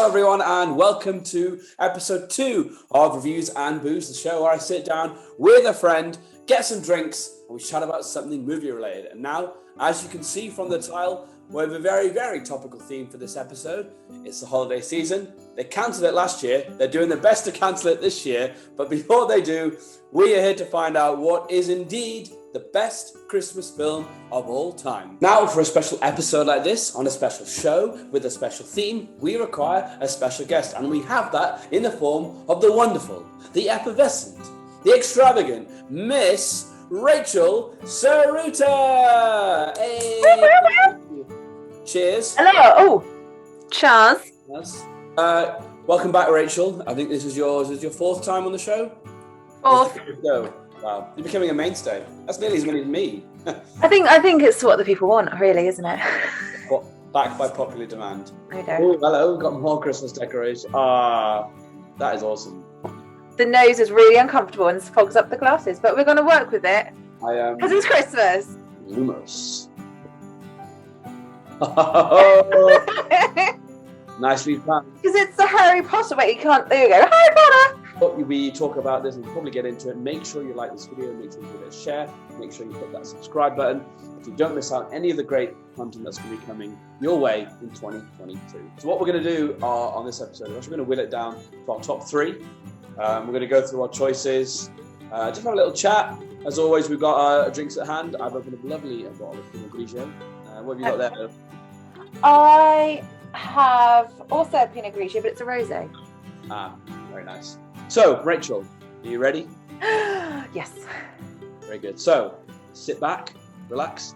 everyone, and welcome to episode 2 of Reviews and Booze, the show where I sit down with a friend, get some drinks, and we chat about something movie related. And now, as you can see from the title, we have a very, very topical theme for this episode. It's the holiday season. They cancelled it last year. They're doing their best to cancel it this year. But before they do, we are here to find out what is indeed the best Christmas film of all time. Now, for a special episode like this, on a special show with a special theme, we require a special guest. And we have that in the form of the wonderful, the effervescent, the extravagant Miss Rachel Szaruta. Hey. Cheers. Hello. Oh, cheers. Yes. Welcome back, Rachel. I think this is your fourth time on the show. Fourth. Wow, you're becoming a mainstay. That's nearly as many as me. I think it's what the people want, really, isn't it? Backed by popular demand. Okay. Oh, hello. We've got more Christmas decorations. That is awesome. The nose is really uncomfortable and fogs up the glasses, but we're going to work with it because it's Christmas. Lumos. Nicely planned. Because it's the Harry Potter. Wait, you can't. There you go. Harry Potter. We talk about this and we'll probably get into it. Make sure you like this video, make sure you give it a share, make sure you hit that subscribe button so you don't miss out any of the great content that's going to be coming your way in 2022. So what we're going to do on this episode is we're going to whittle it down to our top 3. We're going to go through our choices, just have a little chat. As always, we've got our drinks at hand. I've opened a lovely bottle of Pinot Grigio. What have you got there? I have also a Pinot Grigio, but it's a rosé. Very nice. So, Rachel, are you ready? Yes. Very good. So, sit back, relax,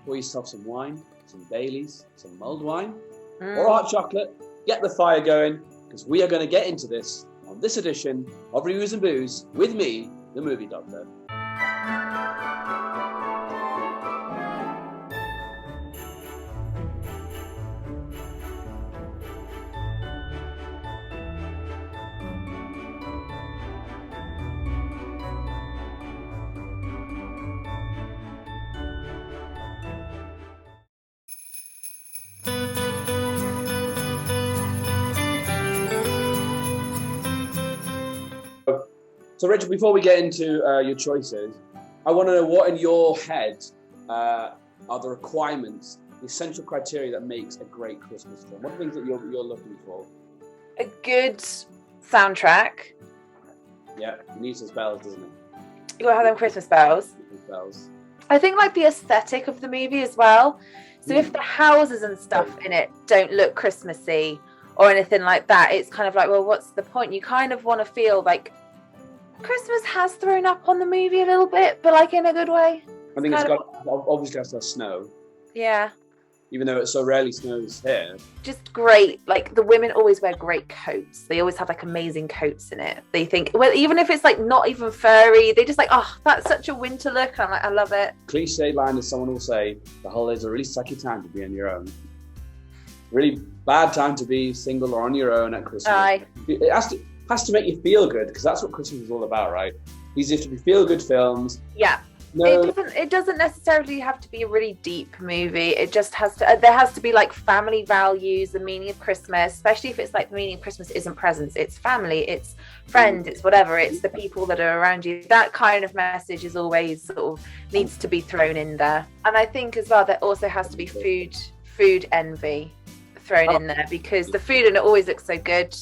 pour yourself some wine, some Baileys, some mulled wine, or hot chocolate. Get the fire going, because we are going to get into this on this edition of Reviews and Booze with me, the Movie Doctor. So, Rachel, before we get into your choices, I want to know what in your head are the requirements, the essential criteria that makes a great Christmas film. What are things that you're looking for? A good soundtrack. Yeah, it needs some bells, doesn't it? You gotta have them Christmas bells. Bells. I think like the aesthetic of the movie as well. So if the houses and stuff in it don't look Christmassy or anything like that, it's kind of like, well, what's the point? You kind of want to feel like Christmas has thrown up on the movie a little bit, but like in a good way. I think obviously has to have snow. Yeah. Even though it so rarely snows here. Just great. Like the women always wear great coats. They always have like amazing coats in it. They think, well, even if it's like not even furry, they just like, oh, that's such a winter look. And I'm like, I love it. Cliche line as someone will say, the holidays are a really sucky time to be on your own. Really bad time to be single or on your own at Christmas. Aye. It has to make you feel good, because that's what Christmas is all about, right? These have to be feel-good films. Yeah. No. It doesn't necessarily have to be a really deep movie. It just has to. There has to be like family values, the meaning of Christmas, especially if it's like the meaning of Christmas isn't presents, it's family, it's friends, it's whatever, it's the people that are around you. That kind of message is always sort of needs to be thrown in there. And I think as well there also has to be food envy thrown in there, because the food in it always looks so good.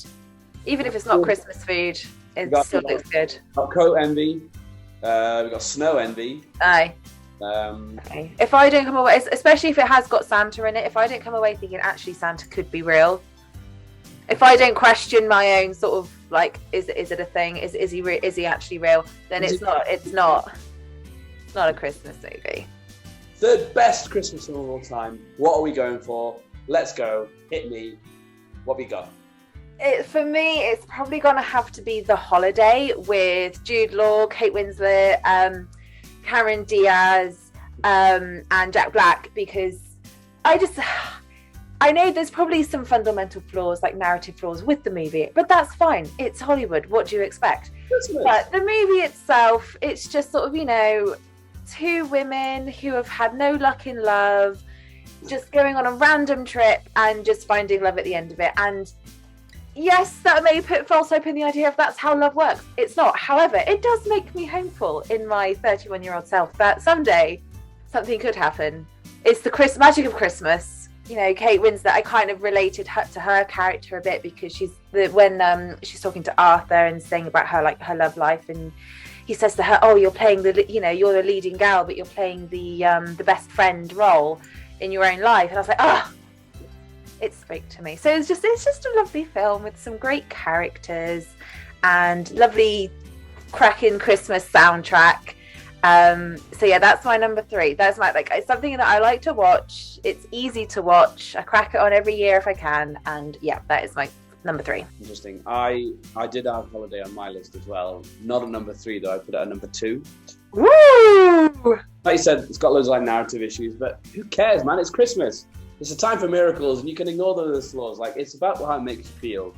Even if it's not Christmas food, it still looks good. We've got coat envy. We've got snow envy. Aye. Okay. If I don't come away, especially if it has got Santa in it, if I don't come away thinking actually Santa could be real, if I don't question my own sort of like, is it a thing? Is he actually real? Then it's not a Christmas movie. Third best Christmas film of all time. What are we going for? Let's go. Hit me. What we got? For me, it's probably going to have to be The Holiday with Jude Law, Kate Winslet, Cameron Diaz, and Jack Black, because I know there's probably some fundamental flaws, like narrative flaws with the movie, but that's fine. It's Hollywood. What do you expect? But the movie itself, it's just sort of, two women who have had no luck in love, just going on a random trip and just finding love at the end of it. And yes, that may put false hope in the idea of that's how love works. It's not. However, it does make me hopeful in my 31-year-old self that someday something could happen. It's the magic of Christmas. You know, Kate Winslet, I kind of related to her character a bit because when she's talking to Arthur and saying about her love life, and he says to her, "Oh, you're playing you're the leading gal, but you're playing the best friend role in your own life." And I was like, it spoke to me. So it's just a lovely film with some great characters and lovely cracking Christmas soundtrack. So yeah, that's my number 3. That's my it's something that I like to watch. It's easy to watch. I crack it on every year if I can, and yeah, that is my number 3. Interesting. I did have Holiday on my list as well. Not at number 3 though. I put it at number 2. Woo! Like you said, it's got loads of narrative issues, but who cares, man? It's Christmas. It's a time for miracles, and you can ignore those flaws. It's about how it makes you feel.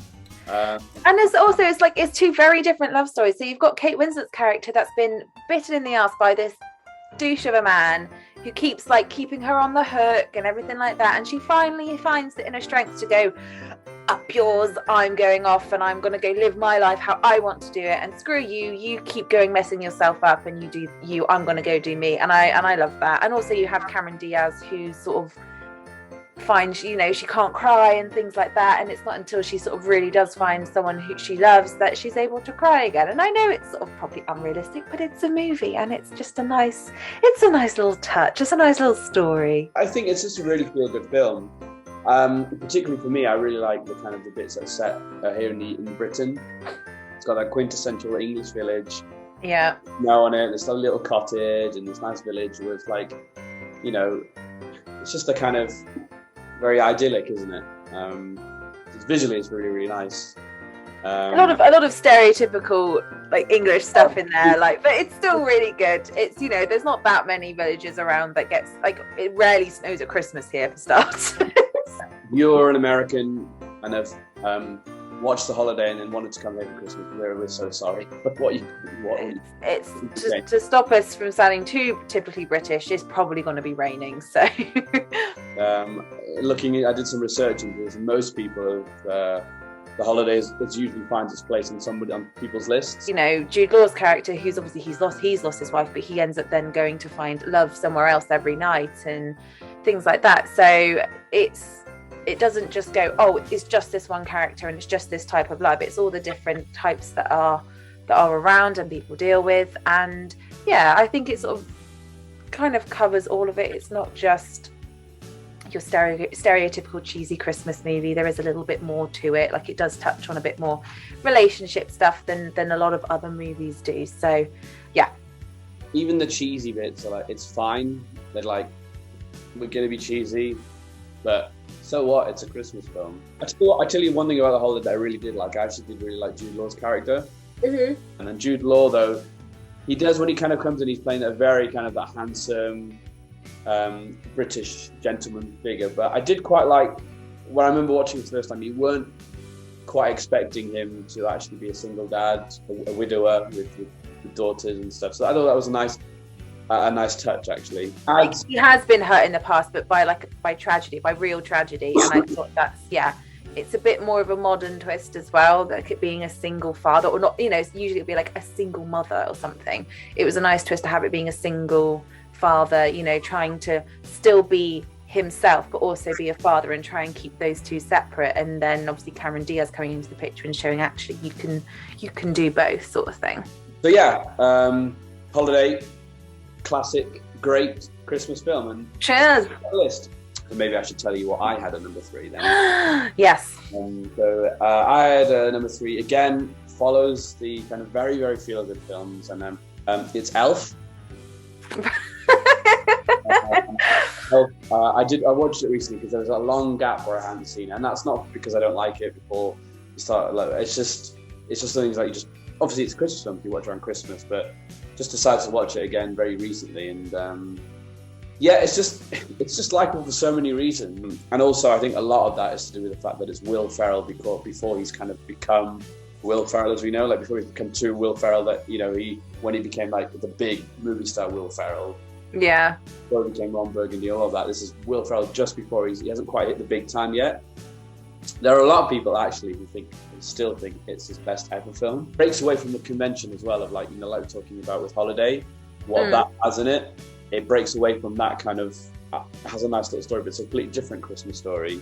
And it's 2 very different love stories. So you've got Kate Winslet's character that's been bitten in the ass by this douche of a man who keeps keeping her on the hook and everything like that, and she finally finds the inner strength to go, up yours, I'm going off and I'm going to go live my life how I want to do it, and screw you keep going messing yourself up, and you do you, I'm going to go do me. And I love that. And also you have Cameron Diaz, who sort of finds, she can't cry and things like that, and it's not until she sort of really does find someone who she loves that she's able to cry again. And I know it's sort of probably unrealistic, but it's a movie, and it's just a nice little touch. It's a nice little story. I think it's just a really feel-good film. Particularly for me, I really like the bits that are set here in Britain. It's got that quintessential English village. Yeah. Snow on it, and it's a little cottage and this nice village with it's just a kind of very idyllic, isn't it? Visually, it's really, really nice. A lot of stereotypical English stuff in there, but it's still really good. It's there's not that many villages around that gets it rarely snows at Christmas here for starters. You're an American and have watched The Holiday and then wanted to come here for Christmas. We're so sorry. But it's to stop us from sounding too typically British. It's probably going to be raining. So, I did some research into this, and most people have. The Holidays, it usually finds its place on people's lists. Jude Law's character, who's obviously he's lost his wife, but he ends up then going to find love somewhere else every night and things like that. So it doesn't just go, it's just this one character and it's just this type of love. It's all the different types that are around and people deal with. And yeah, I think it sort of kind of covers all of it. It's not just your stereotypical cheesy Christmas movie. There is a little bit more to it. It does touch on a bit more relationship stuff than a lot of other movies do. So yeah, even the cheesy bits are it's fine. They're we're gonna be cheesy, but so what? It's a Christmas film. I tell you one thing about The Holiday that I really did like. I actually did really like Jude Law's character. Mm-hmm. And then Jude Law, though, he does, when he kind of comes in, he's playing a very kind of that handsome British gentleman figure. But I did quite like, when I remember watching it the first time, you weren't quite expecting him to actually be a single dad, a widower with daughters and stuff. So I thought that was a nice touch, actually. He has been hurt in the past, but by tragedy, by real tragedy. And I thought it's a bit more of a modern twist as well, like it being a single father, or not, usually it'd be a single mother or something. It was a nice twist to have it being a single father, trying to still be himself, but also be a father and try and keep those two separate. And then obviously Cameron Diaz coming into the picture and showing actually you can do both, sort of thing. So yeah, Holiday, classic, great Christmas film. And cheers. List. So maybe I should tell you what I had at number 3 then. Yes. I had number 3, again, follows the kind of very, very feel-good films, and it's Elf. I watched it recently because there was a long gap where I hadn't seen it, and that's not because I don't like it before you start. It's just things you just, obviously it's a Christmas film if you watch around Christmas, but just decided to watch it again very recently, and it's just likable for so many reasons. And also I think a lot of that is to do with the fact that it's Will Ferrell before he's kind of become Will Ferrell as we know, before he's become too Will Ferrell, that when he became the big movie star Will Ferrell. Yeah. Before he became Ron Burgundy, all of that. This is Will Ferrell just before he hasn't quite hit the big time yet. there are a lot of people actually who still think it's his best ever film. Breaks away from the convention as well of like, like we're talking about with Holiday, what that has in it. It breaks away from that kind of, has a nice little story, but it's a completely different Christmas story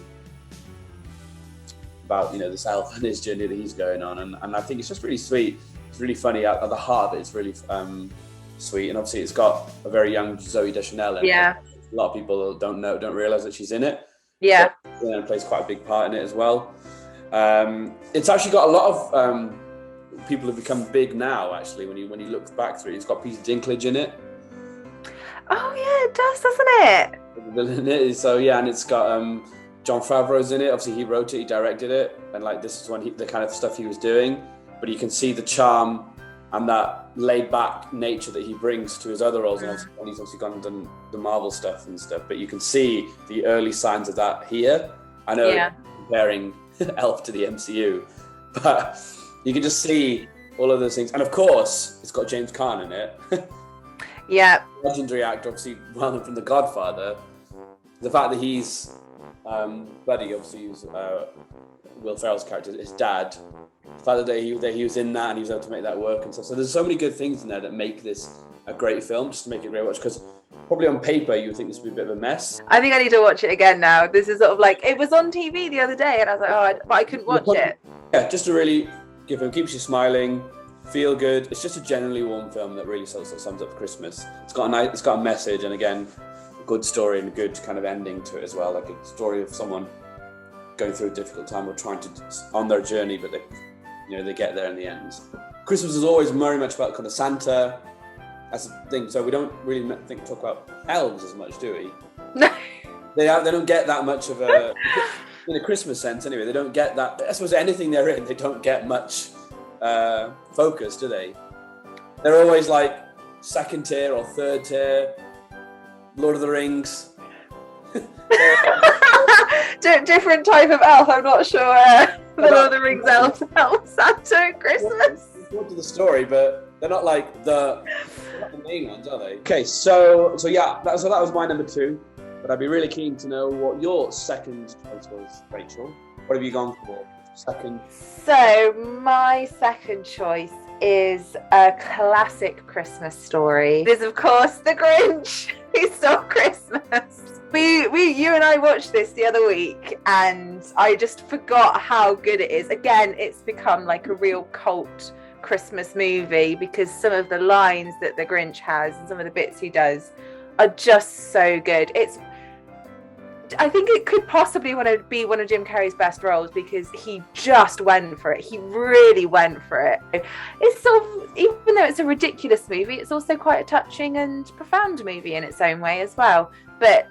about, this elf and his journey that he's going on. And I think it's just really sweet. It's really funny at the heart. It's really sweet. And obviously it's got a very young Zooey Deschanel in it. A lot of people don't realize that she's in it. Yeah. And plays quite a big part in it as well. It's actually got a lot of people have become big now. Actually, when you look back through it, it's got Peter Dinklage in it. Oh yeah, it does, doesn't it? So yeah, and it's got Jon Favreau's in it. Obviously, he wrote it, he directed it, and like this is when the kind of stuff he was doing. But you can see the charm and that laid-back nature that he brings to his other roles. And he's obviously gone and done the Marvel stuff and stuff. But you can see the early signs of that here. I know comparing Elf to the MCU, but you can just see all of those things. And of course, it's got James Caan in it. Yeah. Legendary actor, obviously, well known from The Godfather. The fact that he's Buddy, obviously, who's Will Ferrell's character, his dad. The fact that he was in that and he was able to make that work and stuff. So there's so many good things in there that make this a great film, just to make it a great watch. Because probably on paper, you would think this would be a bit of a mess. I think I need to watch it again now. This is sort of like, it was on TV the other day and I was like, but I couldn't watch it. Yeah, just to really keeps you smiling, feel good. It's just a generally warm film that really sort of sums up Christmas. It's got a message, and again, a good story and a good kind of ending to it as well. Like a story of someone going through a difficult time or trying to on their journey, but they get there in the end. Christmas is always very much about kind of Santa as a thing, so we don't really talk about elves as much, do we? No. They don't get that much of a, in a Christmas sense anyway, they don't get that. I suppose anything they're in, they don't get much focus, do they? They're always like second tier or third tier. Lord of the Rings. Different type of elf. I'm not sure. The Lord of the Rings elf, Santa at Christmas. To the story, but they're not like the main ones, are they? Okay, so yeah, that was my number 2. But I'd be really keen to know what your second choice was, Rachel. What have you gone for? Second. So my second choice is a classic Christmas story. It is, of course, The Grinch Who Stole Christmas. You and I watched this the other week and I just forgot how good it is. Again, it's become like a real cult Christmas movie because some of the lines that the Grinch has and some of the bits he does are just so good. I think it could possibly be one of Jim Carrey's best roles because he just went for it. He really went for it. It's sort of, even though it's a ridiculous movie, it's also quite a touching and profound movie in its own way as well. But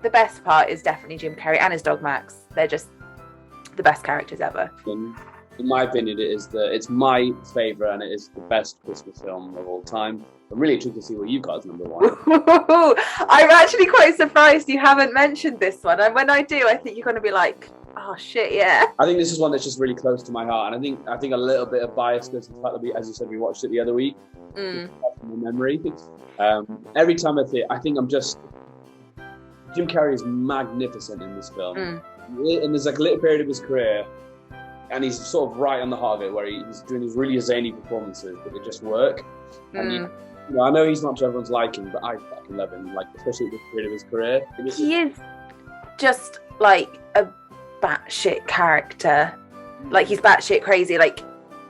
the best part is definitely Jim Carrey and his dog Max. They're just the best characters ever. In my opinion, it's my favourite and it is the best Christmas film of all time. I'm really intrigued to see what you've got as number 1. I'm actually quite surprised you haven't mentioned this one. And when I do, I think you're going to be like, oh shit, yeah. I think this is one that's just really close to my heart. And I think a little bit of bias goes to the fact that as you said, we watched it the other week. From memory. Every time I see it, I think Jim Carrey is magnificent in this film. And there's like a little period of his career and he's sort of right on the heart of it where he's doing these really zany performances, but they just work. And I know he's not to everyone's liking, but I fucking love him, like especially at this period of his career. He is just like a batshit character. Like he's batshit crazy, like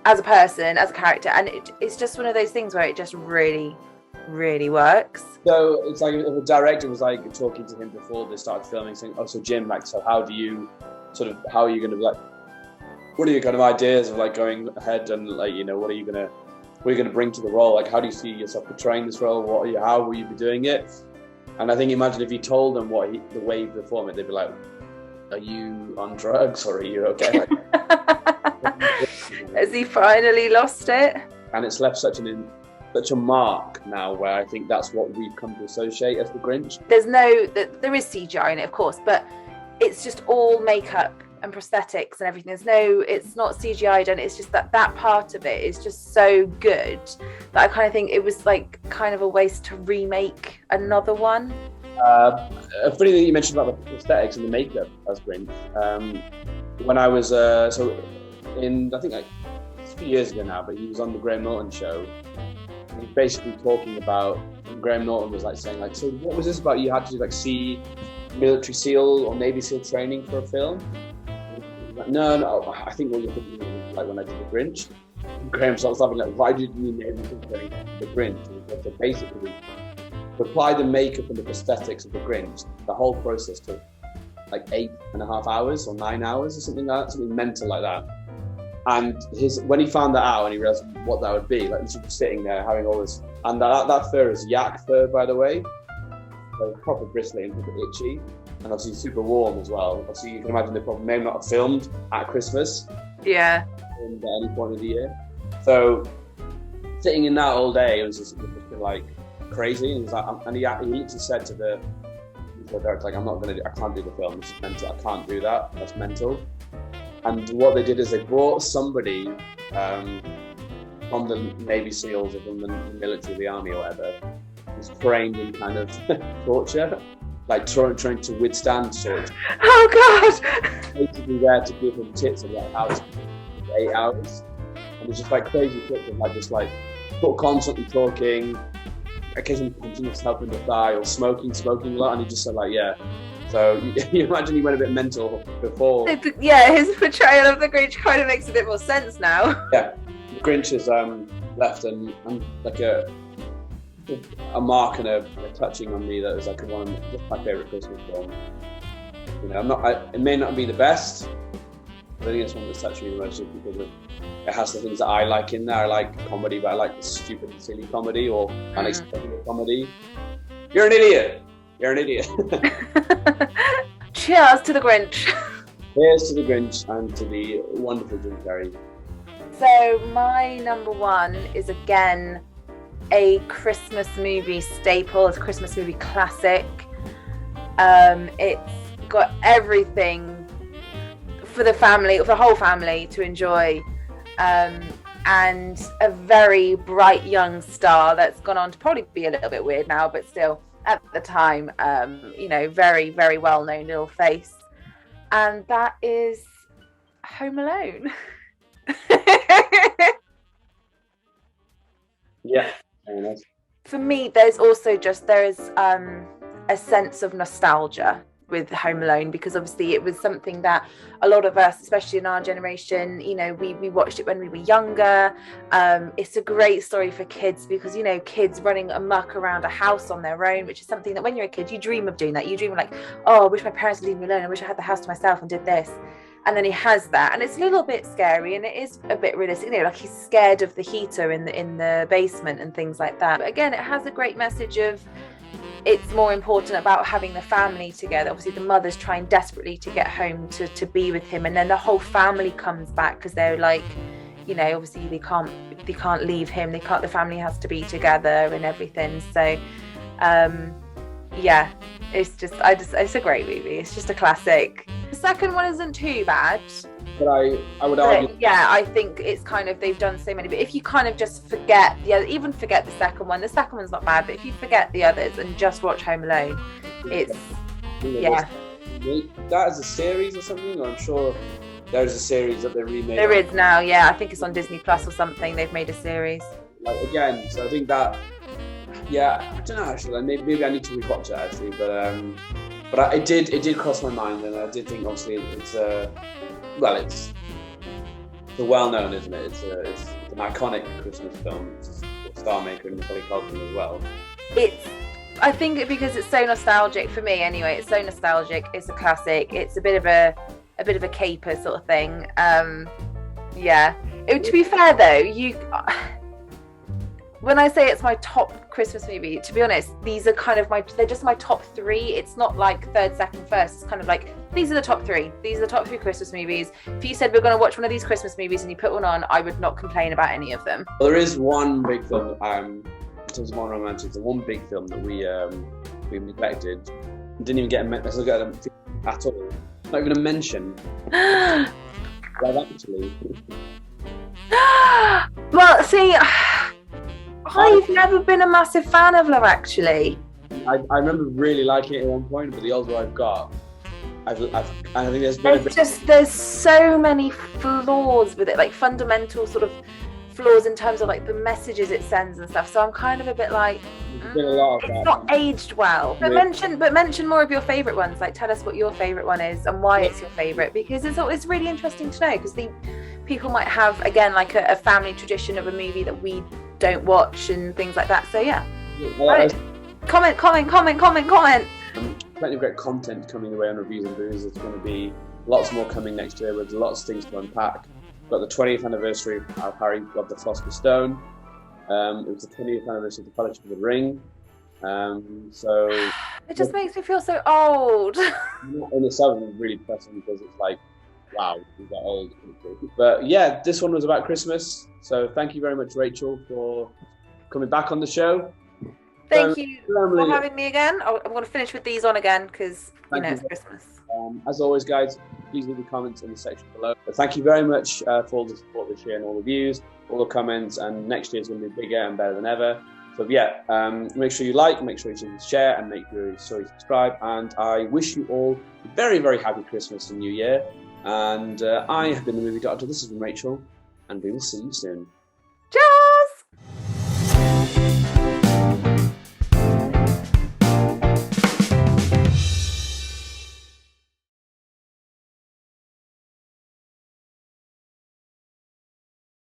as a person, as a character, and it's just one of those things where it just really, really works. So it's like if a director was like talking to him before they started filming, saying, "Oh, so Jim, like, so how are you going to like? What are your kind of ideas of like going ahead and like what are you going to bring to the role? Like, how do you see yourself portraying this role? How will you be doing it?" And I think imagine if he told them the way he performed it, they'd be like, "Are you on drugs or are you okay?" Has he finally lost it? And it's left such a mark now where I think that's what we've come to associate as the Grinch. There is CGI in it, of course, but it's just all makeup and prosthetics and everything. It's not CGI done. It's just that part of it is just so good that I kind of think it was like kind of a waste to remake another one. A funny thing you mentioned about the prosthetics and the makeup as Grinch. when I was so in, I think like it's a few years ago now, but he was on the Graham Norton show. And he's basically talking about, Graham Norton was like saying like, so what was this about? You had to like see military SEAL or Navy SEAL training for a film? Like, no, I think what you're thinking is like when I did the Grinch. Graham starts laughing like, why did you need Navy SEAL training for the Grinch? So basically, to apply the makeup and the prosthetics of the Grinch, the whole process took like 8.5 hours or 9 hours or something like that, something mental like that. And when he found that out and he realized what that would be, like he's just sitting there having all this, and that fur is yak fur, by the way, so proper bristly and proper itchy, and obviously super warm as well. Obviously, you can imagine they probably may not have filmed at Christmas, at any point of the year. So sitting in that all day, it was just like crazy. And he was like, and he literally said to the director, like, I can't do the film. This is mental. I can't do that. That's mental. And what they did is they brought somebody from the Navy SEALs or from the military, the army or whatever, who's trained in kind of torture, like trying to withstand torture. Oh God! Basically there to give him tips about how to 8 hours. And it's just like crazy tips of like just like constantly talking, occasionally punching himself in the thigh or smoking a lot, and he just said like, yeah. So you imagine he went a bit mental before. Yeah, his portrayal of the Grinch kind of makes a bit more sense now. Yeah, the Grinch has left and like a mark and a touching on me that was like one of my favourite Christmas films. You know, it may not be the best, but I think it's one that's touched me the most just because it has the things that I like in there. I like comedy, but I like the stupid and silly comedy or unexpected comedy. You're an idiot. You're an idiot. Cheers to the Grinch. Cheers to the Grinch and to the wonderful Jim Carrey. So my number one is again a Christmas movie staple. It's a Christmas movie classic. It's got everything for the family, for the whole family to enjoy. And a very bright young star that's gone on to probably be a little bit weird now, but still at the time, very, very well-known little face. And that is Home Alone. Yeah. Very nice. For me, there is a sense of nostalgia with Home Alone, because obviously it was something that a lot of us, especially in our generation, we watched it when we were younger. It's a great story for kids because, kids running amok around a house on their own, which is something that when you're a kid, you dream of doing that. You dream of like, oh, I wish my parents would leave me alone. I wish I had the house to myself and did this. And then he has that, and it's a little bit scary, and it is a bit realistic. Like he's scared of the heater in the basement and things like that. But again, it has a great message of it's more important about having the family together. Obviously, the mother's trying desperately to get home to be with him, and then the whole family comes back because they're like, obviously they can't leave him. The family has to be together and everything. So, yeah, it's a great movie. It's just a classic. The second one isn't too bad. But I would argue. Yeah, I think it's kind of, they've done so many, but if you kind of just forget the second one, the second one's not bad, but if you forget the others and just watch Home Alone, it's, yeah. That is a series or something, or I'm sure there's a series that they remade. There is now, yeah, I think it's on Disney Plus or something, they've made a series. Like, again, so I think that, yeah, I don't know actually, maybe I need to rewatch it actually, but it did cross my mind, and I did think obviously it's it's well known, isn't it? It's an iconic Christmas film. It's a star maker in Macaulay Culkin as well. I think because it's so nostalgic for me anyway. It's so nostalgic. It's a classic. It's a bit of a caper sort of thing. Yeah. To be fair though, when I say it's my top Christmas movie, to be honest, these are kind of they're just my top three. It's not like third, second, first. It's kind of like, these are the top three. These are the top three Christmas movies. If you said we're going to watch one of these Christmas movies and you put one on, I would not complain about any of them. Well, there is one big film, in terms of more romantic, the one big film that we neglected, didn't even get at all. Not even a mention. Well, actually. Well, see, I've never been a massive fan of Love Actually. I remember really liking it at one point, but the older I've got, I think there's been a bit. There's so many flaws with it, like fundamental sort of flaws in terms of like the messages it sends and stuff. So I'm kind of a bit like, There's been a lot of it's that. not aged well. But Yeah. mention more of your favourite ones. Like, tell us what your favourite one is and why it's your favourite, because it's really interesting to know, because the people might have, again, like a family tradition of a movie that we don't watch and things like that. So yeah, right. Comment. Plenty of great content coming away on Reviews and Booze. There's going to be lots more coming next year with lots of things to unpack. We've got the 20th anniversary of Harry of the Philosopher's Stone. It was the 20th anniversary of the Fellowship of the Ring. So it just makes me feel so old. in itself is really depressing, because it's like, wow, we got old. But yeah, this one was about Christmas. So thank you very much, Rachel, for coming back on the show. Thank you for having me again. I'm going to finish with these on again, because it's Christmas. As always, guys, please leave your comments in the section below. But thank you very much for all the support this year and all the views, all the comments, and next year is going to be bigger and better than ever. So yeah, make sure you like, make sure you share, and make sure you subscribe. And I wish you all a very, very happy Christmas and New Year. And I have been the Movie Doctor. This has been Rachel, and we will see you soon. Ciao!